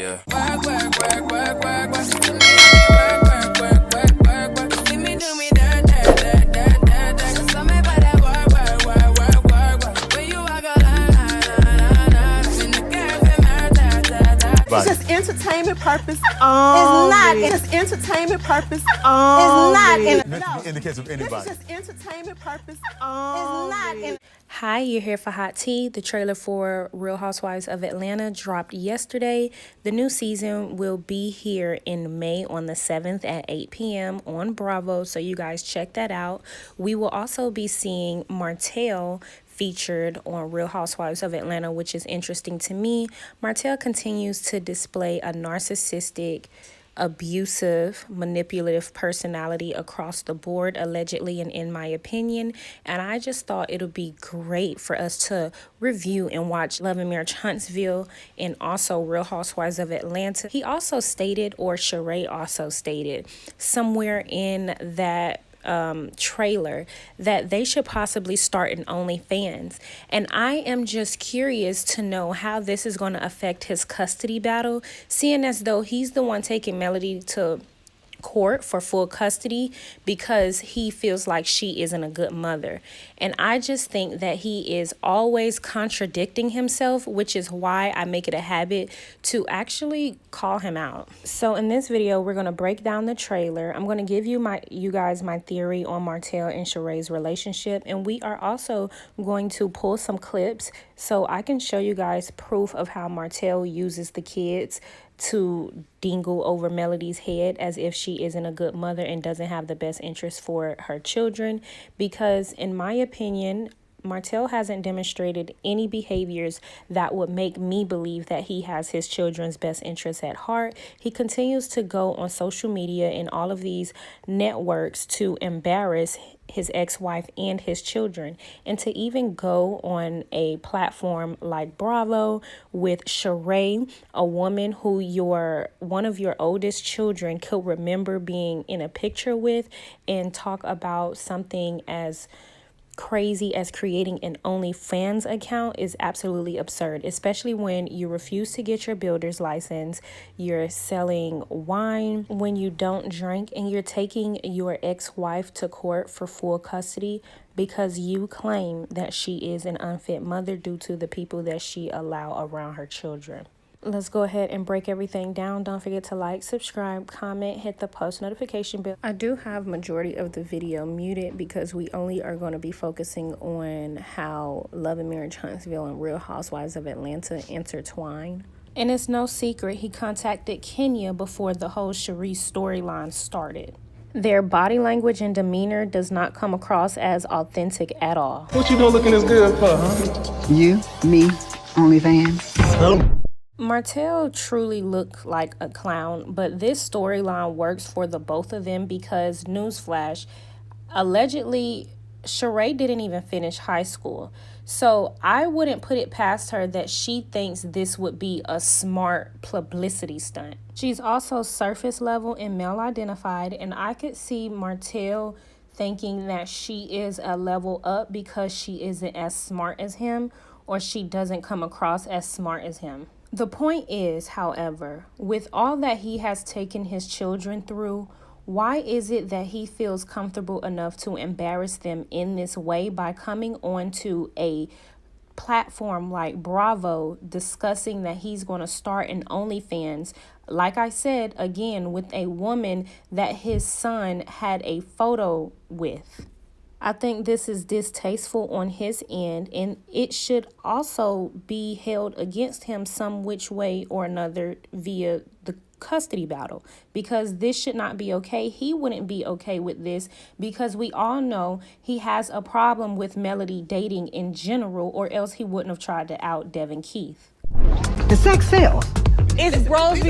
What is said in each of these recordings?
Yeah. Work, work, work, work, work, work. See me work, work, work, work, work, work. See me do me dirt, dirt, dirt, dirt, dirt, dirt. Cause I'm about that work, work, work, work, work, work. When you walk a line, in the cafe, It's just entertainment purpose. It's not. It's just entertainment purpose. It's not. In the case of anybody. This is just entertainment purpose. It's not. Hi, you're here for Hot Tea. The trailer for Real Housewives of Atlanta dropped yesterday. The new season will be here in May on the 7th at 8 p.m. on Bravo, so you guys check that out. We will also be seeing Martell featured on Real Housewives of Atlanta, which is interesting to me. Martell continues to display a narcissistic, abusive, manipulative personality across the board, allegedly and in my opinion. And I just thought it would be great for us to review and watch Love and Marriage Huntsville and also Real Housewives of Atlanta. He also stated, or Sheree also stated, somewhere in that trailer that they should possibly start an Onlyfans, and I am just curious to know how this is going to affect his custody battle, seeing as though he's the one taking Melody to court for full custody because he feels like she isn't a good mother. And I just think that he is always contradicting himself, which is why I make it a habit to actually call him out. So in this video, we're going to break down the trailer. I'm going to give you guys my theory on Martell and Sheree's relationship, and we are also going to pull some clips so I can show you guys proof of how Martell uses the kids to dingle over Melody's head as if she isn't a good mother and doesn't have the best interest for her children. Because in my opinion, Martell hasn't demonstrated any behaviors that would make me believe that he has his children's best interests at heart. He continues to go on social media and all of these networks to embarrass his ex-wife and his children, and to even go on a platform like Bravo with Sheree, a woman who one of your oldest children could remember being in a picture with, and talk about something as crazy as creating an OnlyFans account is absolutely absurd, especially when you refuse to get your builder's license, you're selling wine when you don't drink, and you're taking your ex-wife to court for full custody because you claim that she is an unfit mother due to the people that she allow around her children. Let's go ahead and break everything down. Don't forget to like, subscribe, comment, hit the post notification bell. I do have majority of the video muted because we only are going to be focusing on how Love and Marriage Huntsville and Real Housewives of Atlanta intertwine. And it's no secret he contacted Kenya before the whole Sheree storyline started. Their body language and demeanor does not come across as authentic at all. What you doing looking as good for, huh? You, me, Onlyfans. No. Martell truly looked like a clown, but this storyline works for the both of them because, newsflash, allegedly Sheree didn't even finish high school. So I wouldn't put it past her that she thinks this would be a smart publicity stunt. She's also surface level and male identified, and I could see Martell thinking that she is a level up because she isn't as smart as him, or she doesn't come across as smart as him. The point is, however, with all that he has taken his children through, why is it that he feels comfortable enough to embarrass them in this way by coming onto a platform like Bravo discussing that he's going to start an OnlyFans, like I said, again, with a woman that his son had a photo with? I think this is distasteful on his end, and it should also be held against him some which way or another via the custody battle, because this should not be okay. He wouldn't be okay with this because we all know he has a problem with Melody dating in general, or else he wouldn't have tried to out Devin Keith. The sex sells. It's bros.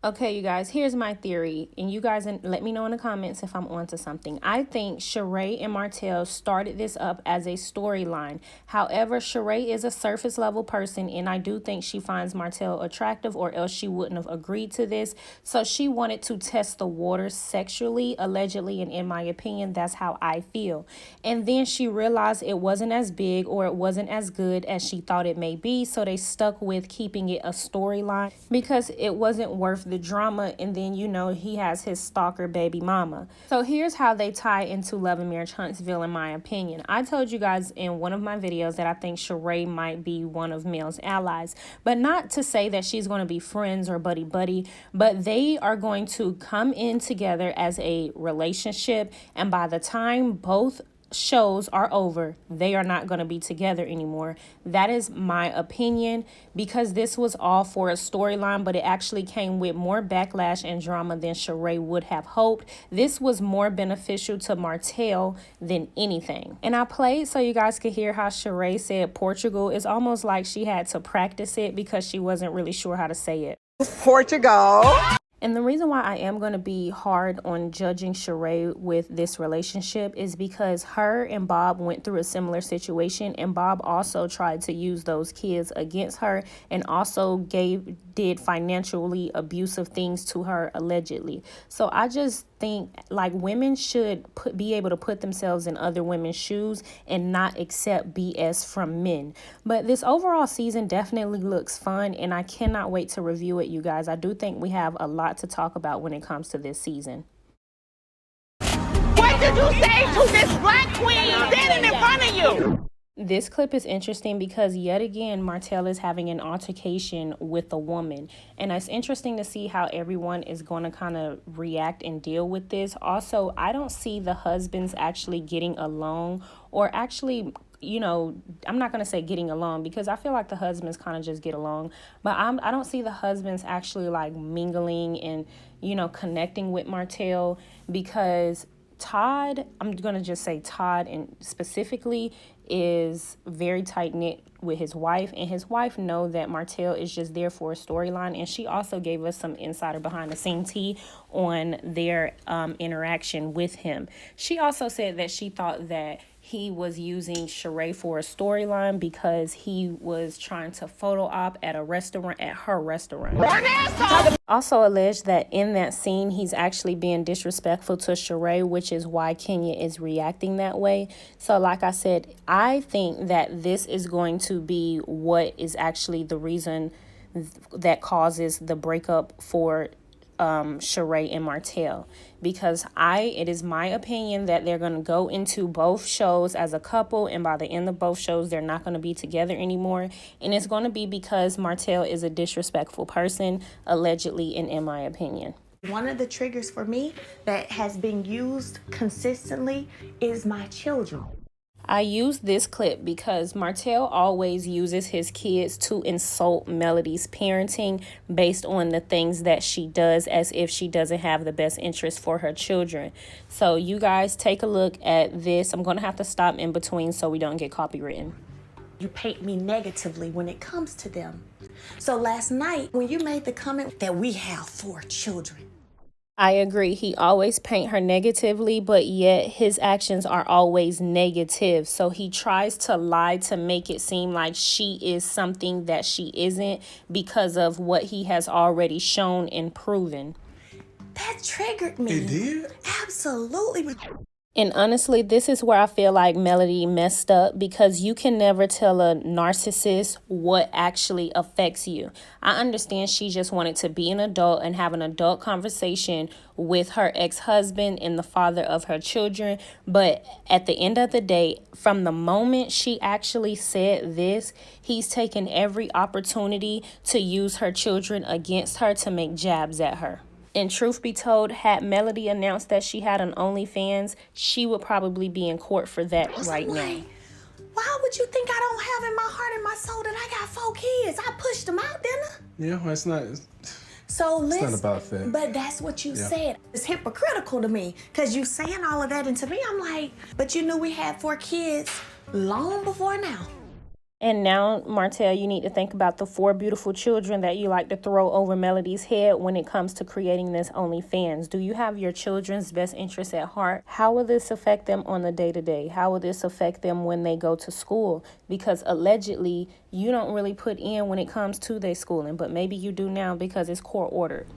Okay, you guys, here's my theory, and you guys let me know in the comments if I'm onto something. I think Sheree and Martell started this up as a storyline. However, Sheree is a surface level person, and I do think she finds Martell attractive, or else she wouldn't have agreed to this. So she wanted to test the waters sexually, allegedly, and in my opinion, that's how I feel. And then she realized it wasn't as big, or it wasn't as good as she thought it may be, so they stuck with keeping it a storyline because it wasn't worth the drama. And then, you know, he has his stalker baby mama. So here's how they tie into Love and Marriage Huntsville, in my opinion. I told you guys in one of my videos that I think Sheree might be one of Mel's allies, but not to say that she's going to be friends or buddy, but they are going to come in together as a relationship, and by the time both shows are over, they are not going to be together anymore. That is my opinion, because this was all for a storyline, but it actually came with more backlash and drama than Sheree would have hoped. This was more beneficial to Martell than anything. And I played so you guys could hear how Sheree said Portugal. It's almost like she had to practice it because she wasn't really sure how to say it. Portugal. And the reason why I am going to be hard on judging Sheree with this relationship is because her and Bob went through a similar situation, and Bob also tried to use those kids against her, and also did financially abusive things to her allegedly. So I just think like women should be able to put themselves in other women's shoes and not accept BS from men. But this overall season definitely looks fun, and I cannot wait to review it, you guys. I do think we have a lot to talk about when it comes to this season. What did you say to this black queen standing in front of you? This clip is interesting because yet again, Martell is having an altercation with a woman. And it's interesting to see how everyone is going to kind of react and deal with this. Also, I don't see the husbands actually getting along, or actually, you know, I'm not going to say getting along because I feel like the husbands kind of just get along. But I don't see the husbands actually like mingling and, you know, connecting with Martell, because Todd, I'm going to just say Todd and specifically, is very tight-knit with his wife, and his wife know that Martell is just there for a storyline. And she also gave us some insider behind the scene tea on their interaction with him. She also said that she thought that he was using Sheree for a storyline because he was trying to photo op at a restaurant, at her restaurant. Also alleged that in that scene, he's actually being disrespectful to Sheree, which is why Kenya is reacting that way. So like I said, I think that this is going to be what is actually the reason that causes the breakup for Sheree and Martell, because it is my opinion that they're going to go into both shows as a couple, and by the end of both shows they're not going to be together anymore, and it's going to be because Martell is a disrespectful person, allegedly, and in my opinion. One of the triggers for me that has been used consistently is my children. I use this clip because Martell always uses his kids to insult Melody's parenting based on the things that she does, as if she doesn't have the best interest for her children. So you guys take a look at this. I'm going to have to stop in between so we don't get copywritten. You paint me negatively when it comes to them. So last night when you made the comment that we have 4 children, I agree. He always paint her negatively, but yet his actions are always negative. So he tries to lie to make it seem like she is something that she isn't because of what he has already shown and proven. that triggered me. It did? Absolutely. And honestly, this is where I feel like Melody messed up, because you can never tell a narcissist what actually affects you. I understand she just wanted to be an adult and have an adult conversation with her ex-husband and the father of her children. But at the end of the day, from the moment she actually said this, he's taken every opportunity to use her children against her to make jabs at her. And truth be told, had Melody announced that she had an Onlyfans, she would probably be in court for that right now. Why would you think I don't have in my heart and my soul that I got 4 kids? I pushed them out, didn't I? Yeah, well, it's not. So It's not about that. But that's what you said. It's hypocritical to me, because you saying all of that, and to me, I'm like, but you knew we had 4 kids long before now. And now, Martell, you need to think about the 4 beautiful children that you like to throw over Melody's head when it comes to creating this OnlyFans. Do you have your children's best interests at heart? How will this affect them on the day-to-day? How will this affect them when they go to school? Because allegedly, you don't really put in when it comes to their schooling, but maybe you do now because it's court ordered.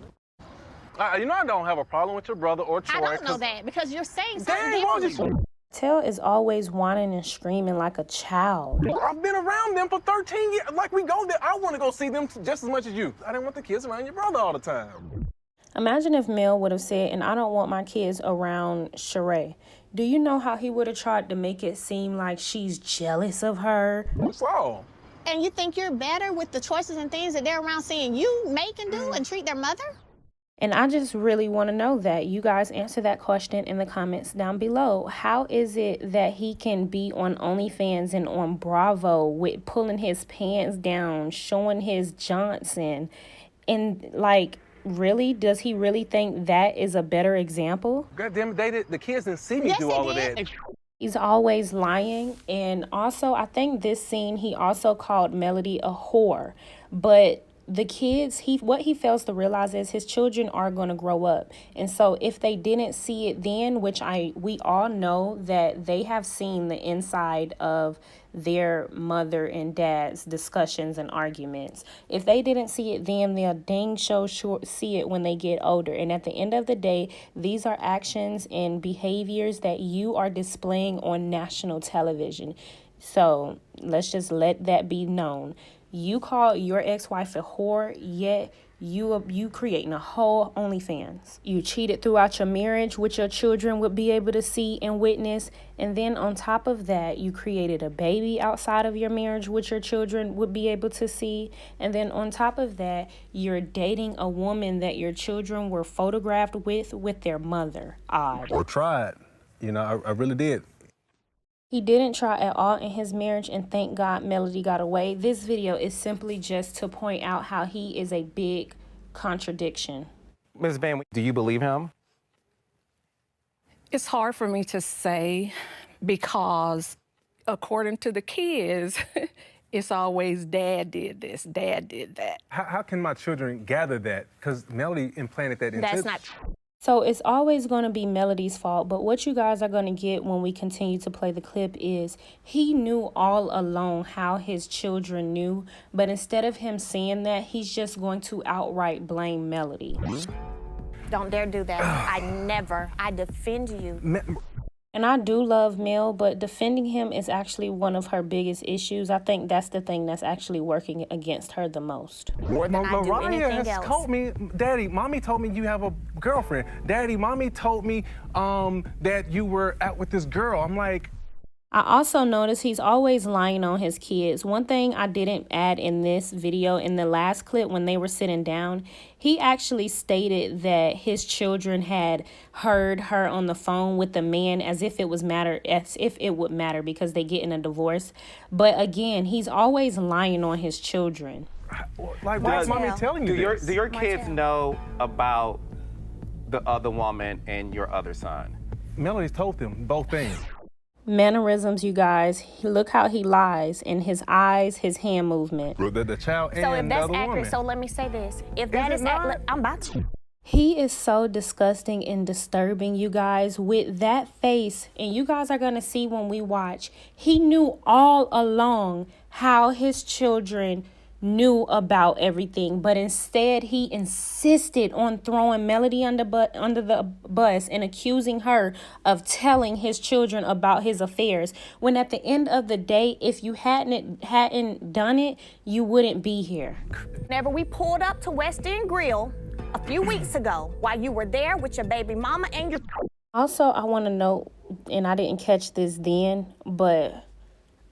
You know I don't have a problem with your brother or Troy. I don't know that because you're saying something different. Martell is always whining and screaming like a child. I've been around them for 13 years. Like, we go there. I want to go see them just as much as you. I didn't want the kids around your brother all the time. Imagine if Mel would have said, and I don't want my kids around Sheree. Do you know how he would have tried to make it seem like she's jealous of her? What's wrong? And you think you're better with the choices and things that they're around seeing you make and do and treat their mother? And I just really want to know that. You guys answer that question in the comments down below. How is it that he can be on OnlyFans and on Bravo with pulling his pants down, showing his Johnson? And like, really? Does he really think that is a better example? God damn it, the kids didn't see me do all of that. He's always lying. And also, I think this scene, he also called Melody a whore. But the kids, what he fails to realize is his children are going to grow up. And so if they didn't see it then, which we all know that they have seen the inside of their mother and dad's discussions and arguments. If they didn't see it then, they'll dang sure see it when they get older. And at the end of the day, these are actions and behaviors that you are displaying on national television. So let's just let that be known. You call your ex-wife a whore, yet you creating a whole OnlyFans. You cheated throughout your marriage, which your children would be able to see and witness. And then on top of that, you created a baby outside of your marriage, which your children would be able to see. And then on top of that, you're dating a woman that your children were photographed with their mother. Odd. Or tried. You know, I really did. He didn't try at all in his marriage, and thank God Melody got away. This video is simply just to point out how he is a big contradiction. Ms. Van, do you believe him? It's hard for me to say because according to the kids, it's always dad did this, dad did that. How can my children gather that? Because Melody implanted that into That's not true. So it's always going to be Melody's fault, but what you guys are going to get when we continue to play the clip is he knew all along how his children knew, but instead of him saying that, he's just going to outright blame Melody. Don't dare do that. I defend you. And I do love Mel, but defending him is actually one of her biggest issues. I think that's the thing that's actually working against her the most. Mariah has told me, Daddy, Mommy told me you have a girlfriend. Daddy, Mommy told me that you were out with this girl. I'm like... I also noticed he's always lying on his kids. One thing I didn't add in this video, in the last clip when they were sitting down, he actually stated that his children had heard her on the phone with the man as if it would matter because they get in a divorce. But again, he's always lying on his children. Like, why is Mommy telling you this? Do your kids know about the other woman and your other son? Melody's told them both things. Mannerisms, you guys. Look how he lies in his eyes, his hand movement. The child and So if the that's other accurate, woman. so let me say this. If that is accurate, I'm about to. He is so disgusting and disturbing, you guys, with that face. And you guys are going to see when we watch. He knew all along how his children knew about everything, but instead he insisted on throwing Melody under the bus and accusing her of telling his children about his affairs, when at the end of the day, if you hadn't done it, you wouldn't be here. Whenever we pulled up to West End Grill a few weeks ago, while you were there with your baby mama and your... Also, I want to note, and I didn't catch this then, but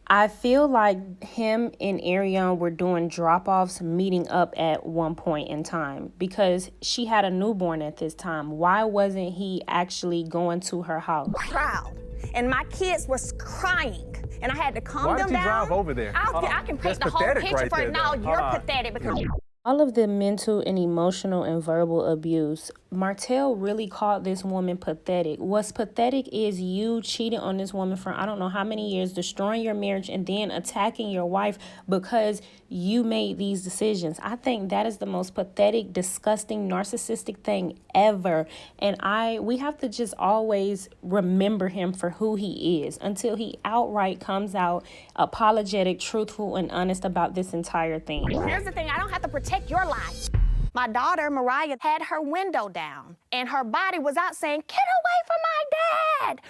I feel like him and Ariane were doing drop-offs, meeting up at one point in time because she had a newborn at this time. Why wasn't he actually going to her house? Proud. And my kids was crying. And I had to calm them down. Why did you drive over there? I can paint the whole picture for it. No, you're pathetic because... All of the mental and emotional and verbal abuse, Martell really called this woman pathetic. What's pathetic is you cheating on this woman for I don't know how many years, destroying your marriage, and then attacking your wife because you made these decisions. I think that is the most pathetic, disgusting, narcissistic thing ever. And we have to just always remember him for who he is until he outright comes out apologetic, truthful, and honest about this entire thing. Here's the thing, I don't have to protect your life. My daughter, Mariah, had her window down, and her body was out saying, "Get away from my dad."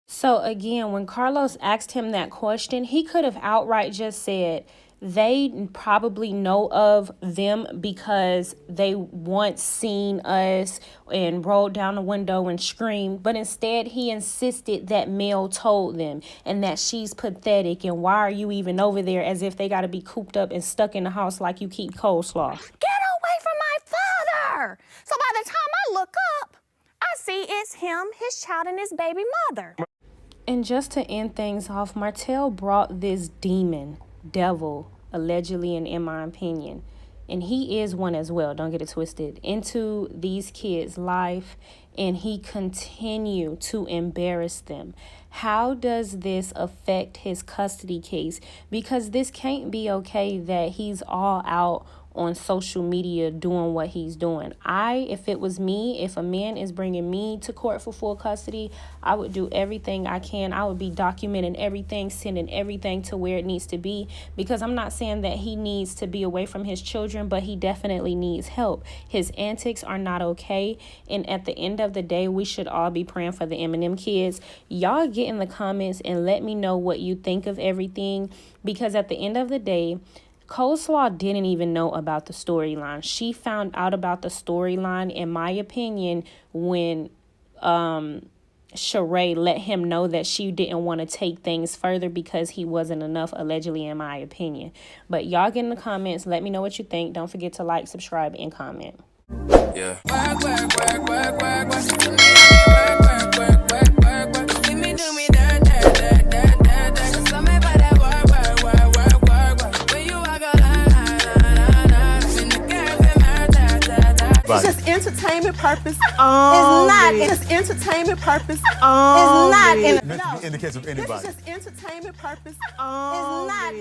So again, when Carlos asked him that question, he could have outright just said, they probably know of them because they once seen us and rolled down the window and screamed. But instead, he insisted that Mel told them and that she's pathetic. And why are you even over there, as if they got to be cooped up and stuck in the house like you keep coleslaw. Get away from my father. So by the time I look up, I see it's him, his child, and his baby mother. And just to end things off, Martell brought this devil, allegedly and in my opinion, and he is one as well, don't get it twisted, into these kids' life, and he continue to embarrass them. How does this affect his custody case? Because this can't be okay that he's all out on social media doing what he's doing. If it was me, if a man is bringing me to court for full custody, I would do everything I can. I would be documenting everything, sending everything to where it needs to be, because I'm not saying that he needs to be away from his children, but he definitely needs help. His antics are not okay, and at the end of the day, we should all be praying for the Eminem kids. Y'all get in the comments and let me know what you think of everything, because at the end of the day, Coleslaw didn't even know about the storyline. She found out about the storyline, in my opinion, when Sheree let him know that she didn't want to take things further because he wasn't enough, allegedly, in my opinion. But y'all get in the comments. Let me know what you think. Don't forget to like, subscribe, and comment. Yeah. Work, work, work, work, work, work. See me, work, work, work, work, work, work. See me do me dirt, dirt, dirt, dirt, dirt, dirt. Cause I'm about that work, work, work, work, work, work. When you walk a line, in the cafe, Martell. It's just entertainment purpose. It's not. It's just entertainment purpose. It's not. In the case of anybody. This is just entertainment purpose. It's not.